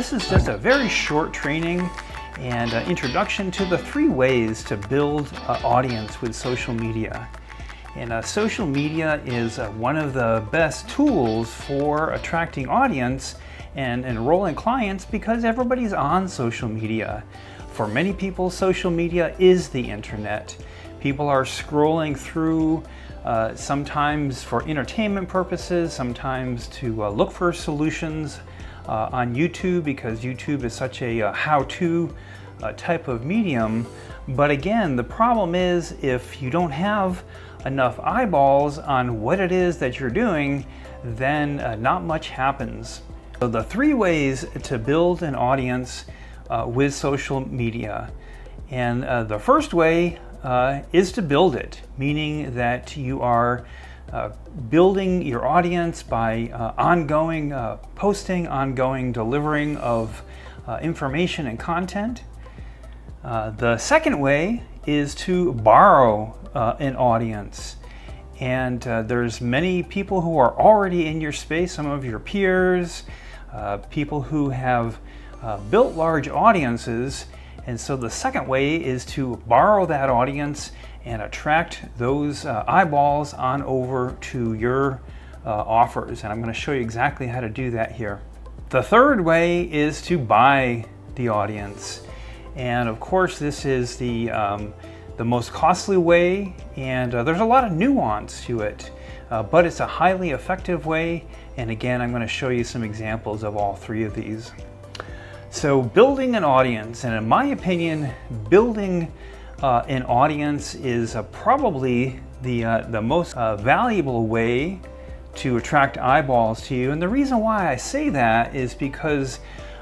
this is just a very short training and introduction to the 3 ways to build an audience with social media. And social media is one of the best tools for attracting audience and enrolling clients because everybody's on social media. For many people, social media is the internet. People are scrolling through sometimes for entertainment purposes, sometimes to look for solutions on YouTube because YouTube is such a how-to type of medium. But again, the problem is if you don't have enough eyeballs on what it is that you're doing, then not much happens. So the 3 ways to build an audience with social media. And the first way is to build it, meaning that you are building your audience by ongoing posting, ongoing delivering of information and content. The second way is to borrow an audience. And there's many people who are already in your space, some of your peers, people who have built large audiences. And so the second way is to borrow that audience and attract those eyeballs on over to your offers. And I'm going to show you exactly how to do that here. The third way is to buy the audience. And of course, this is the most costly way, and there's a lot of nuance to it, but it's a highly effective way. And again, I'm going to show you some examples of all 3 of these. So building an audience, and in my opinion, building an audience is probably the most valuable way to attract eyeballs to you. And the reason why I say that is because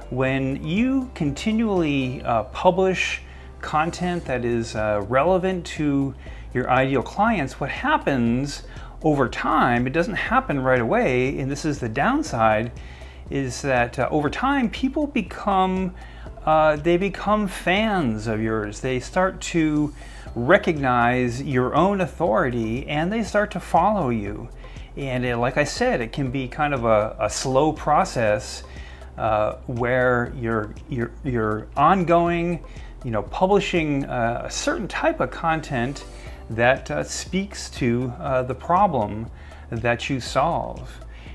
when you continually publish content that is relevant to your ideal clients, what happens over time, it doesn't happen right away, and this is the downside, is that over time people become fans of yours. They start to recognize your own authority and they start to follow you. And like I said, it can be kind of a slow process where you're ongoing, publishing a certain type of content that speaks to the problem that you solve.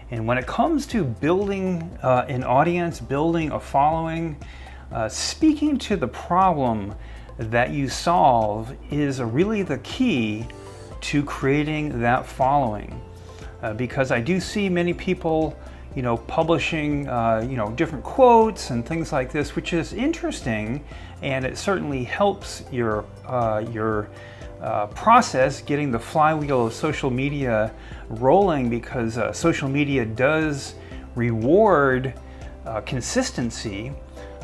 And when it comes to building an audience, building a following, speaking to the problem that you solve is really the key to creating that following. Because I do see many people publishing different quotes and things like this, which is interesting, and it certainly helps your process, getting the flywheel of social media rolling, because social media does reward consistency.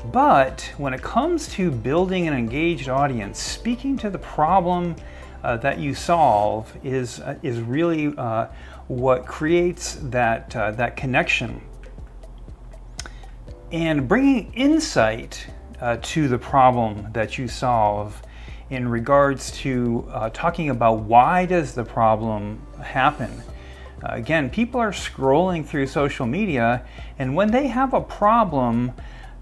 But when it comes to building an engaged audience, speaking to the problem that you solve is really what creates that connection. And bringing insight to the problem that you solve in regards to talking about why does the problem happen. Again, people are scrolling through social media, and when they have a problem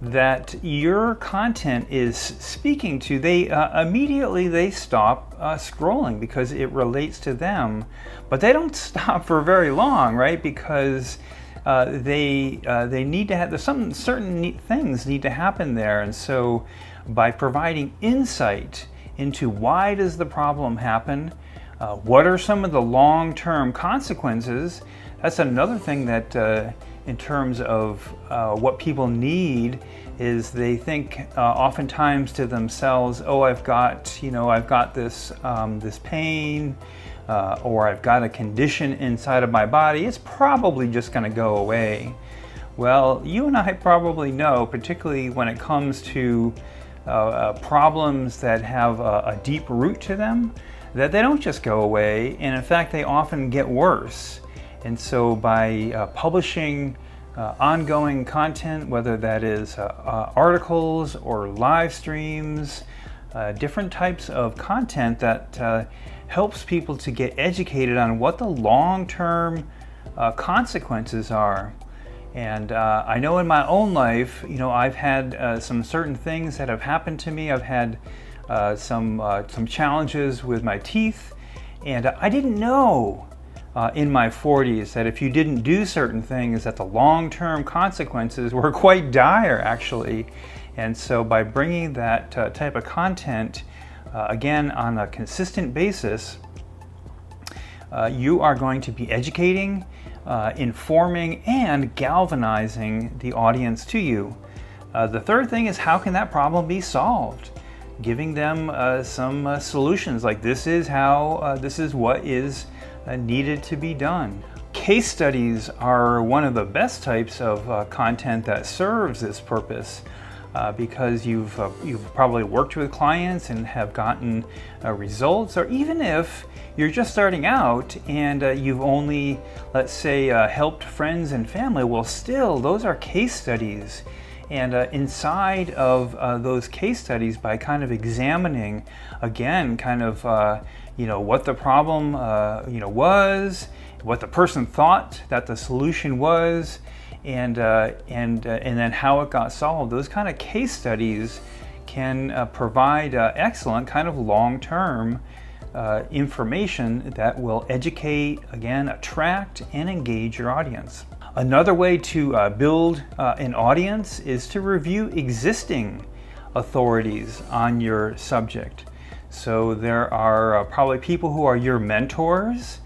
that your content is speaking to, they immediately stop scrolling because it relates to them. But they don't stop for very long, right? Because they need to have, there's some certain things need to happen there. And so by providing insight into why does the problem happen, what are some of the long-term consequences, that's another thing that in terms of what people need is they think oftentimes to themselves, oh, I've got this this pain, or I've got a condition inside of my body, it's probably just going to go away. Well, you and I probably know, particularly when it comes to problems that have a deep root to them, that they don't just go away, and in fact they often get worse. And so by publishing ongoing content, whether that is articles or live streams, different types of content that helps people to get educated on what the long-term consequences are. And I know in my own life, I've had some certain things that have happened to me. I've had some challenges with my teeth, and I didn't know in my 40s that if you didn't do certain things, that the long-term consequences were quite dire, actually. And so by bringing that type of content, again, on a consistent basis, you are going to be educating, informing, and galvanizing the audience to you. The third thing is, how can that problem be solved? Giving them some solutions, like this is what is needed to be done. Case studies are one of the best types of content that serves this purpose. Because you've probably worked with clients and have gotten results, or even if you're just starting out and you've only, let's say, helped friends and family, well, still, those are case studies. And inside of those case studies, by kind of examining, again, kind of what the problem was, what the person thought that the solution was, and then how it got solved. Those kind of case studies can provide excellent kind of long-term information that will educate, again, attract, and engage your audience. Another way to build an audience is to review existing authorities on your subject. So there are probably people who are your mentors,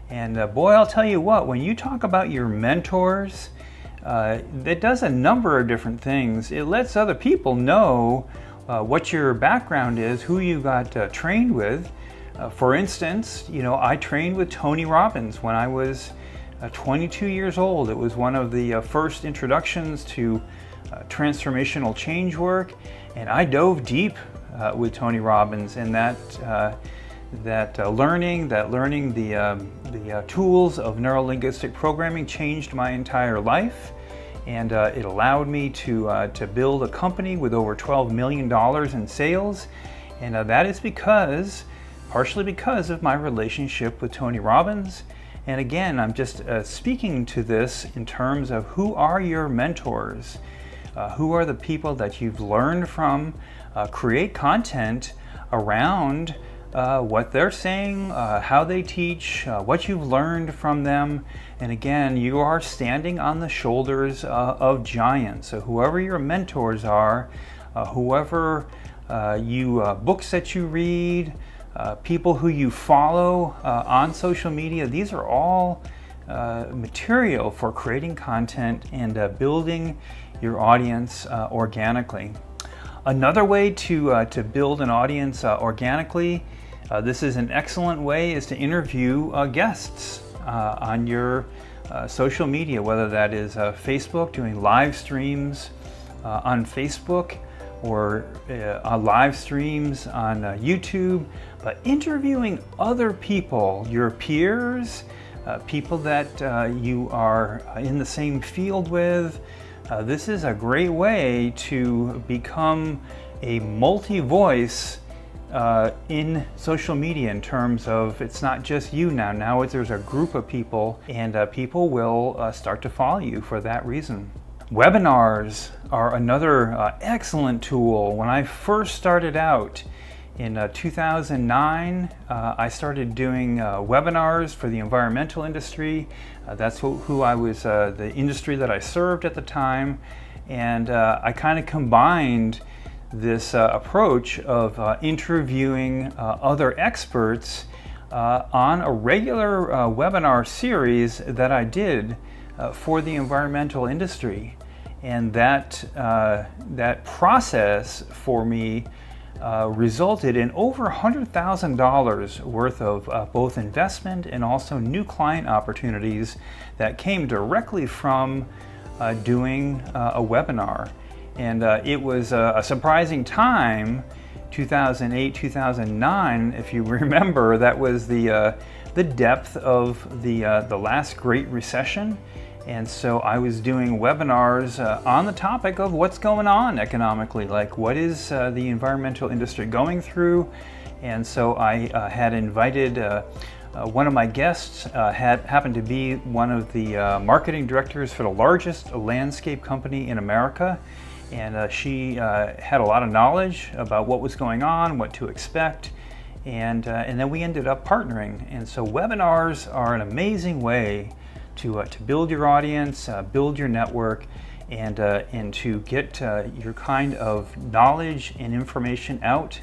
and boy, I'll tell you what, when you talk about your mentors, it does a number of different things. It lets other people know what your background is, who you got trained with. For instance, I trained with Tony Robbins when I was 22 years old. It was one of the first introductions to transformational change work, and I dove deep with Tony Robbins, and learning the tools of neuro-linguistic programming changed my entire life, and it allowed me to build a company with over $12 million in sales, and that is partially because of my relationship with Tony Robbins. And again, I'm just speaking to this in terms of who are your mentors, who are the people that you've learned from. Create content around what they're saying, how they teach, what you've learned from them. And again, you are standing on the shoulders of giants. So whoever your mentors are, whoever books that you read, people who you follow on social media, these are all material for creating content and building your audience organically. Another way to build an audience organically, this is an excellent way, is to interview guests on your social media, whether that is Facebook, doing live streams on Facebook, or live streams on YouTube, but interviewing other people, your peers, people that you are in the same field with. This is a great way to become a multi-voice in social media, in terms of it's not just you now. Now there's a group of people, and people will start to follow you for that reason. Webinars are another excellent tool. When I first started out in 2009, I started doing webinars for the environmental industry. That's who I was, the industry that I served at the time. And I kind of combined this approach of interviewing other experts on a regular webinar series that I did for the environmental industry. And that process for me resulted in over $100,000 worth of both investment and also new client opportunities that came directly from doing a webinar. And it was a surprising time, 2008, 2009, if you remember. That was the depth of the last Great Recession. And so I was doing webinars on the topic of what's going on economically, like what is the environmental industry going through. And so I had invited One of my guests happened to be one of the marketing directors for the largest landscape company in America, and she had a lot of knowledge about what was going on, what to expect, and then we ended up partnering. And so webinars are an amazing way to build your audience, build your network, and to get your kind of knowledge and information out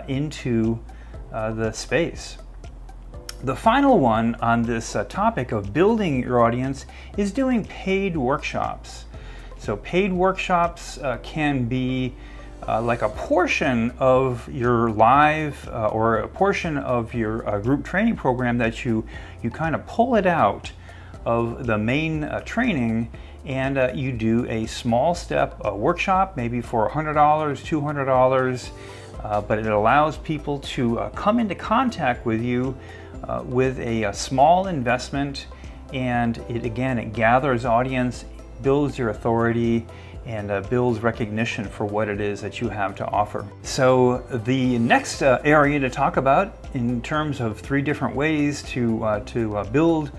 into the space. The final one on this topic of building your audience is doing paid workshops. So paid workshops can be like a portion of your live or a portion of your group training program that you kind of pull it out of the main training, and you do a small step workshop, maybe for $100, $200, but it allows people to come into contact with you with a small investment, and it gathers audience, builds your authority, and builds recognition for what it is that you have to offer. So the next area to talk about in terms of 3 different ways to build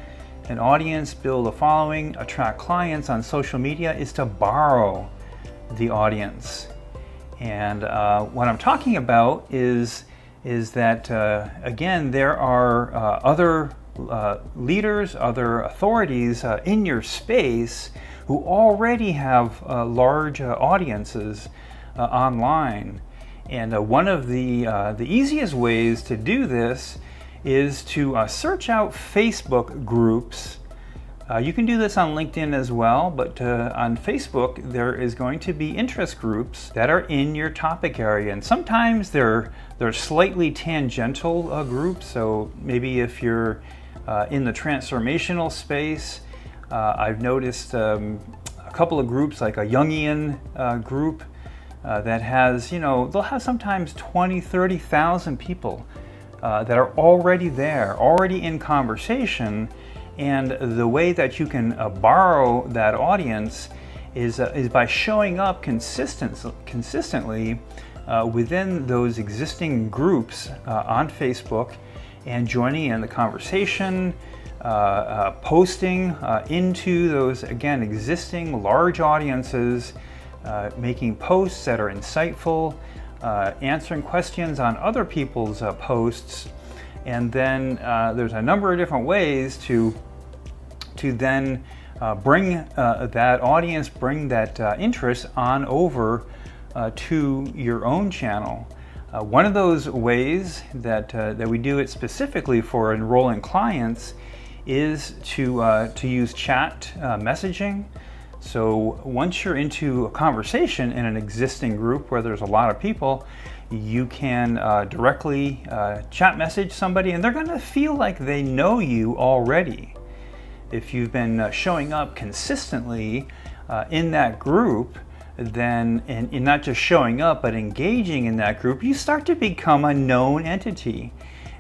an audience, build a following, attract clients on social media is to borrow the audience. And what I'm talking about is that, again, there are other leaders, other authorities in your space who already have large audiences online. And one of the easiest ways to do this is to search out Facebook groups. You can do this on LinkedIn as well, but on Facebook there is going to be interest groups that are in your topic area, and sometimes they're slightly tangential groups. So maybe if you're in the transformational space, I've noticed a couple of groups like a Jungian group that has, they'll have sometimes 20, 30,000 people that are already there, already in conversation. And the way that you can borrow that audience is by showing up consistently within those existing groups on Facebook and joining in the conversation, posting into those, again, existing large audiences, making posts that are insightful, answering questions on other people's posts. And then there's a number of different ways to then bring that audience, bring that interest on over to your own channel. One of those ways that we do it specifically for enrolling clients is to use chat messaging. So once you're into a conversation in an existing group where there's a lot of people, you can directly chat message somebody, and they're going to feel like they know you already. If you've been showing up consistently in that group, then, and not just showing up, but engaging in that group, you start to become a known entity.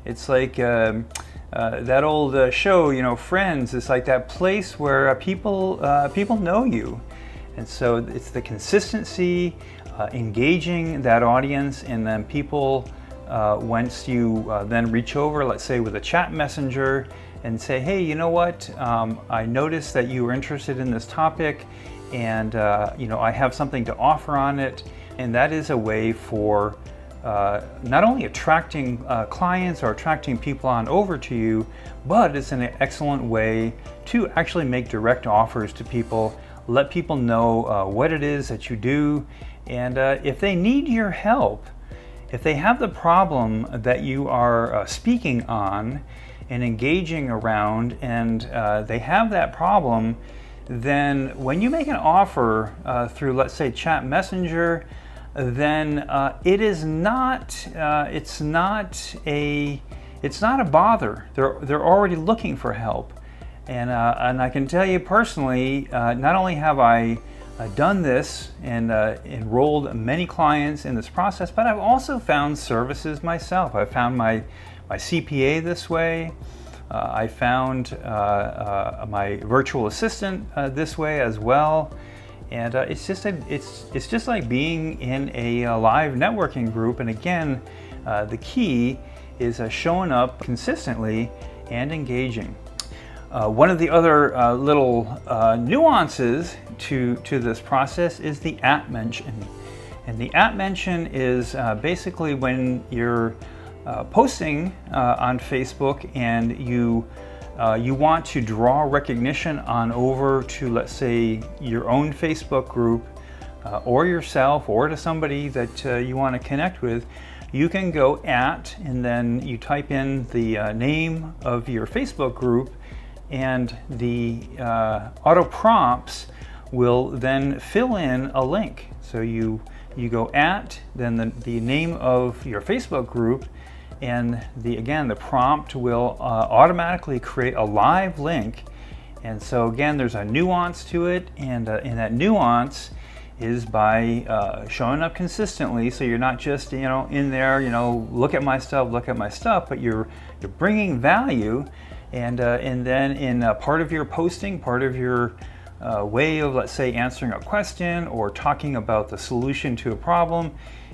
It's like that old show, Friends. It's like that place where people know you. And so it's the consistency, engaging that audience, and then people, once you then reach over, let's say with a chat messenger, and say, hey, you know what, I noticed that you were interested in this topic, and I have something to offer on it. And that is a way for not only attracting clients or attracting people on over to you, but it's an excellent way to actually make direct offers to people, let people know what it is that you do, and if they need your help, if they have the problem that you are speaking on and engaging around, and they have that problem, then when you make an offer through, let's say, chat messenger, then it's not a bother. They're already looking for help, and I can tell you personally, not only have I done this and enrolled many clients in this process, but I've also found services myself. I found my CPA this way. I found my virtual assistant this way as well. And it's just like being in a live networking group. And again, the key is showing up consistently and engaging. One of the other little nuances to this process is the at mention. And the at mention is basically when you're posting on Facebook and you want to draw recognition on over to, let's say, your own Facebook group or yourself or to somebody that you want to connect with. You can go at, and then you type in the name of your Facebook group, and the auto prompts will then fill in a link. So you go at, then the name of your Facebook group, and the prompt will automatically create a live link. And so again, there's a nuance to it, and that nuance is by showing up consistently. So you're not just in there, look at my stuff, but you're bringing value, and then in part of your posting, part of your way of, let's say, answering a question or talking about the solution to a problem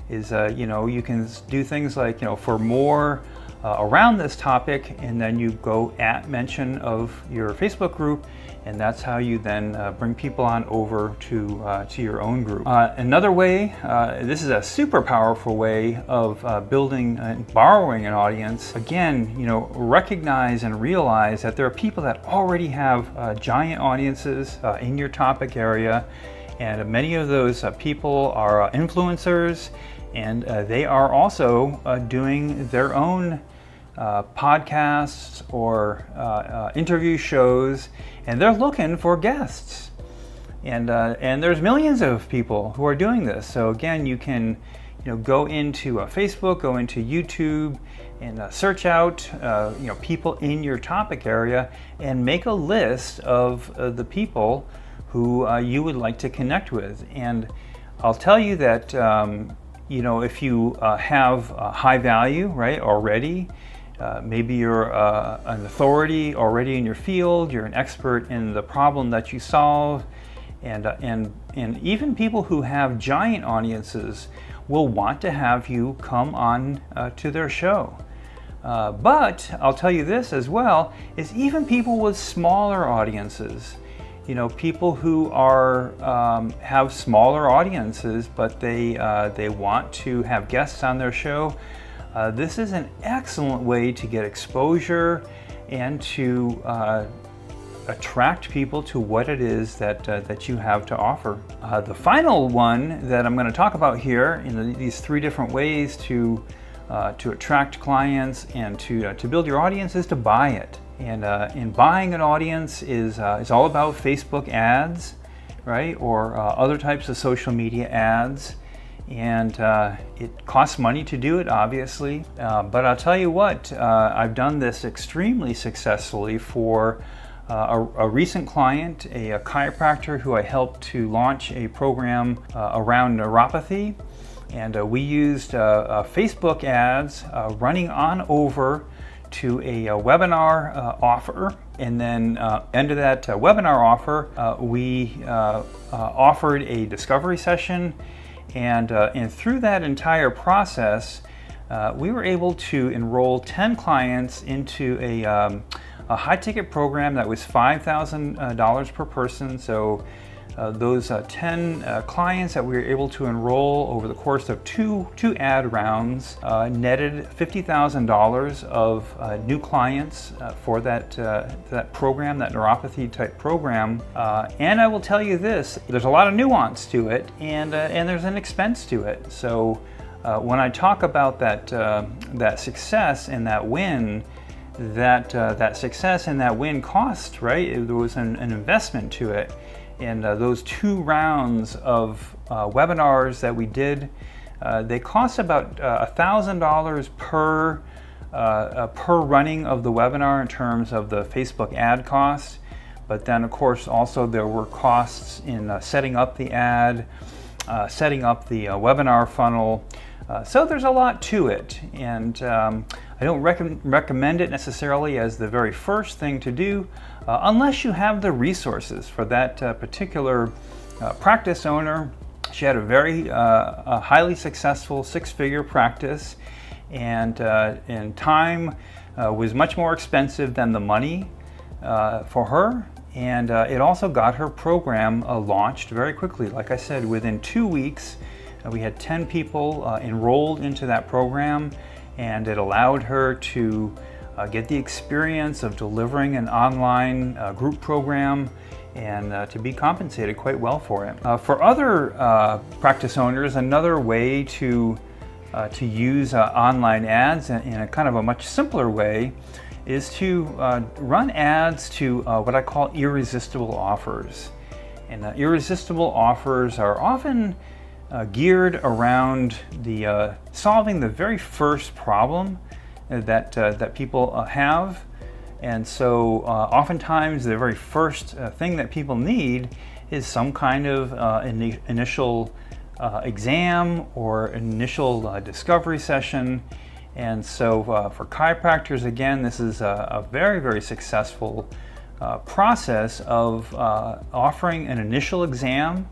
is you can do things like for more around this topic, and then you go at mention of your Facebook group, and that's how you then bring people on over to your own group. Another way, this is a super powerful way of building and borrowing an audience. Again, recognize and realize that there are people that already have giant audiences in your topic area, and many of those people are influencers, and they are also doing their own podcasts or interview shows, and they're looking for guests. And there's millions of people who are doing this. So again, you can go into Facebook, go into YouTube, and search out people in your topic area, and make a list of the people who you would like to connect with. And I'll tell you that if you have high value, right, already, maybe you're an authority already in your field, you're an expert in the problem that you solve, and even people who have giant audiences will want to have you come on to their show. But I'll tell you this as well, is even people with smaller audiences, people who are have smaller audiences, but they want to have guests on their show. This is an excellent way to get exposure and to attract people to what it is that you have to offer. The final one that I'm going to talk about here, these three different ways to attract clients and to build your audience, is to buy it. And in buying an audience is all about Facebook ads, right, or other types of social media ads. And it costs money to do it, obviously, but I'll tell you what, I've done this extremely successfully for a recent client, a chiropractor who I helped to launch a program around neuropathy, and we used Facebook ads running on over to a webinar offer, and then end of that webinar offer, we offered a discovery session. And through that entire process, we were able to enroll 10 clients into a high-ticket program that was $5,000 per person. So those 10 clients that we were able to enroll over the course of two ad rounds netted $50,000 of new clients for that program, that neuropathy type program. And I will tell you this, there's a lot of nuance to it, and there's an expense to it. So when I talk about that success and that win, that success and that win cost, right? There was an investment to it. And those 2 rounds of webinars that we did, they cost about $1,000 per running of the webinar in terms of the Facebook ad cost. But then, of course, also there were costs in setting up the ad, setting up the webinar funnel. So there's a lot to it, and I don't recommend it necessarily as the very first thing to do unless you have the resources for that particular practice owner. She had a very highly successful 6-figure practice, and time was much more expensive than the money for her. And it also got her program launched very quickly. Like I said, within 2 weeks, we had 10 people enrolled into that program, and it allowed her to get the experience of delivering an online group program and to be compensated quite well for it. For other practice owners, another way to use online ads in a kind of a much simpler way is to run ads to what I call irresistible offers. And irresistible offers are often geared around the solving the very first problem that people have. And so oftentimes the very first thing that people need is some kind of initial exam or initial discovery session. And so for chiropractors, again, this is a very, very successful process of offering an initial exam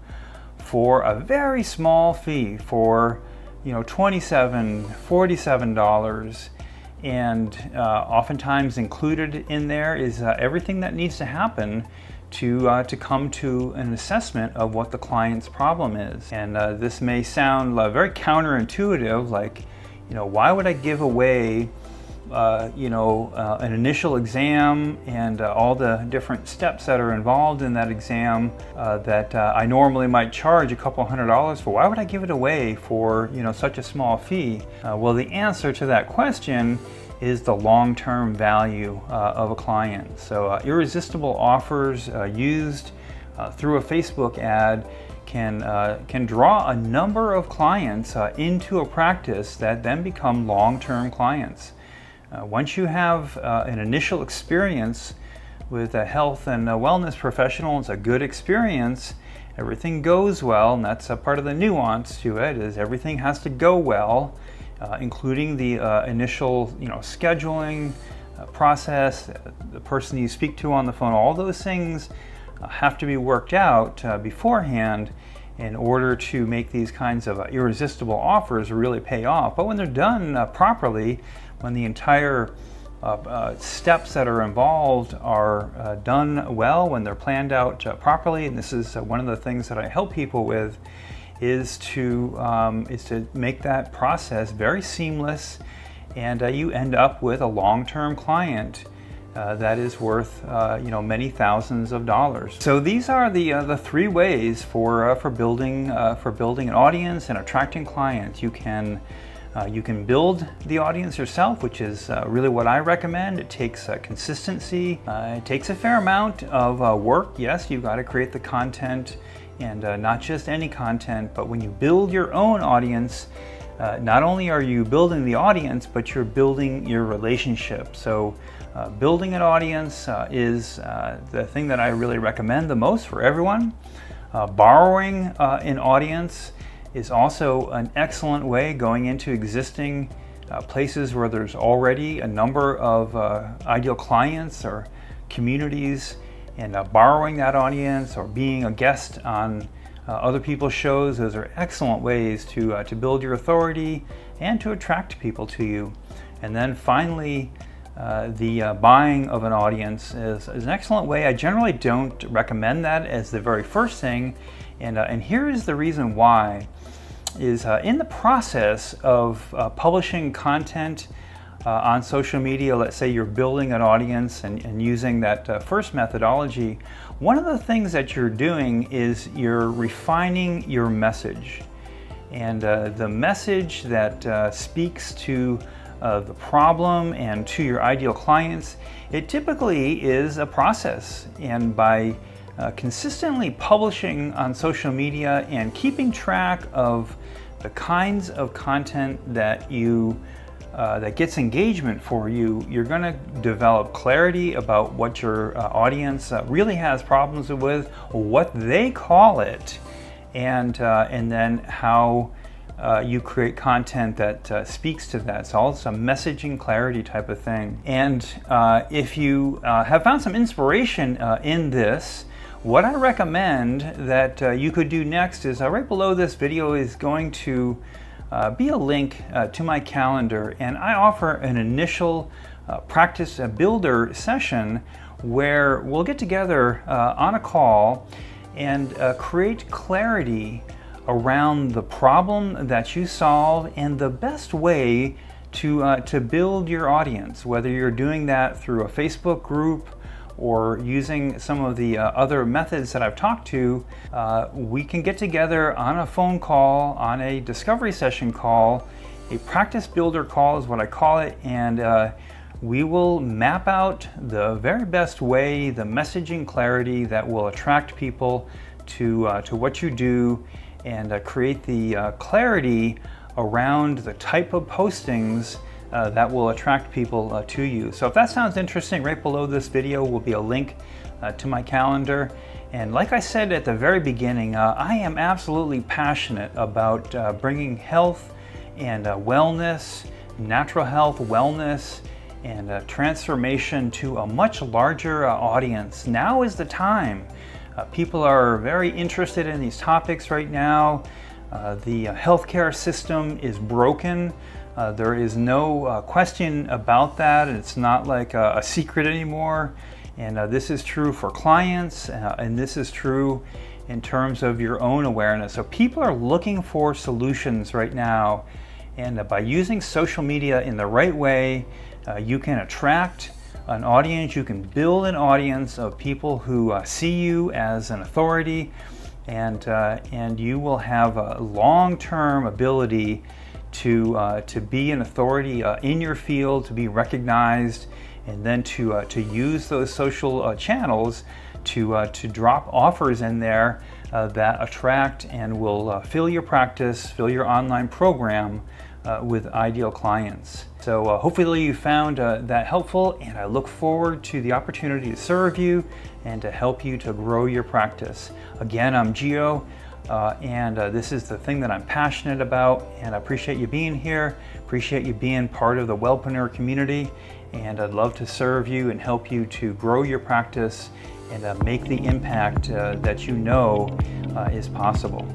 for a very small fee, for $27, $47. And oftentimes included in there is everything that needs to happen to come to an assessment of what the client's problem is. And this may sound very counterintuitive, like, why would I give away an initial exam and all the different steps that are involved in that exam that I normally might charge a couple $100s for? Why would I give it away for such a small fee? Well, the answer to that question is the long-term value of a client. So irresistible offers used through a Facebook ad can draw a number of clients into a practice that then become long-term clients. Once you have an initial experience with a health and wellness professional, it's a good experience, everything goes well, and that's a part of the nuance to it, is everything has to go well, including the initial scheduling process, the person you speak to on the phone. All those things have to be worked out beforehand in order to make these kinds of irresistible offers really pay off. But when they're done properly, when the entire steps that are involved are done well, when they're planned out properly, and this is one of the things that I help people with, is to make that process very seamless, and you end up with a long-term client that is worth many thousands of dollars. So these are the three ways for building an audience and attracting clients. You can build the audience yourself, which is really what I recommend. It takes consistency. It takes a fair amount of work. Yes, you've got to create the content, and not just any content, but when you build your own audience, not only are you building the audience, but you're building your relationship. So building an audience is the thing that I really recommend the most for everyone. Borrowing an audience is also an excellent way, going into existing places where there's already a number of ideal clients or communities, and borrowing that audience or being a guest on other people's shows. Those are excellent ways to build your authority and to attract people to you. And then finally, the buying of an audience is an excellent way. I generally don't recommend that as the very first thing, and here is the reason why. Is in the process of publishing content on social media, let's say you're building an audience and using that first methodology, one of the things that you're doing is you're refining your message. And the message that speaks to the problem and to your ideal clients, it typically is a process. And by consistently publishing on social media and keeping track of the kinds of content that that gets engagement for you, you're going to develop clarity about what your audience really has problems with, what they call it, and then how you create content that speaks to that. So it's a messaging clarity type of thing. And if you have found some inspiration in this, what I recommend that you could do next is right below this video is going to be a link to my calendar, and I offer an initial practice builder session where we'll get together on a call and create clarity around the problem that you solve and the best way to build your audience, whether you're doing that through a Facebook group or using some of the other methods that I've talked to. We can get together on a phone call, on a discovery session call, a practice builder call is what I call it, and we will map out the very best way, the messaging clarity that will attract people to what you do, and create the clarity around the type of postings that will attract people to you. So if that sounds interesting, right below this video will be a link to my calendar. And like I said at the very beginning, I am absolutely passionate about bringing health and wellness, natural health, wellness, and transformation to a much larger audience. Now is the time. People are very interested in these topics right now. The healthcare system is broken. There is no question about that. It's not like a secret anymore. And this is true for clients, and this is true in terms of your own awareness. So people are looking for solutions right now. And by using social media in the right way, you can attract an audience, you can build an audience of people who see you as an authority, and you will have a long-term ability to be an authority in your field, to be recognized, and then to use those social channels to drop offers in there that attract and will fill your practice, fill your online program with ideal clients. So hopefully you found that helpful, and I look forward to the opportunity to serve you and to help you to grow your practice. Again, I'm Gio, and this is the thing that I'm passionate about, and I appreciate you being here, appreciate you being part of the Wellpreneur community, and I'd love to serve you and help you to grow your practice and make the impact that you know is possible.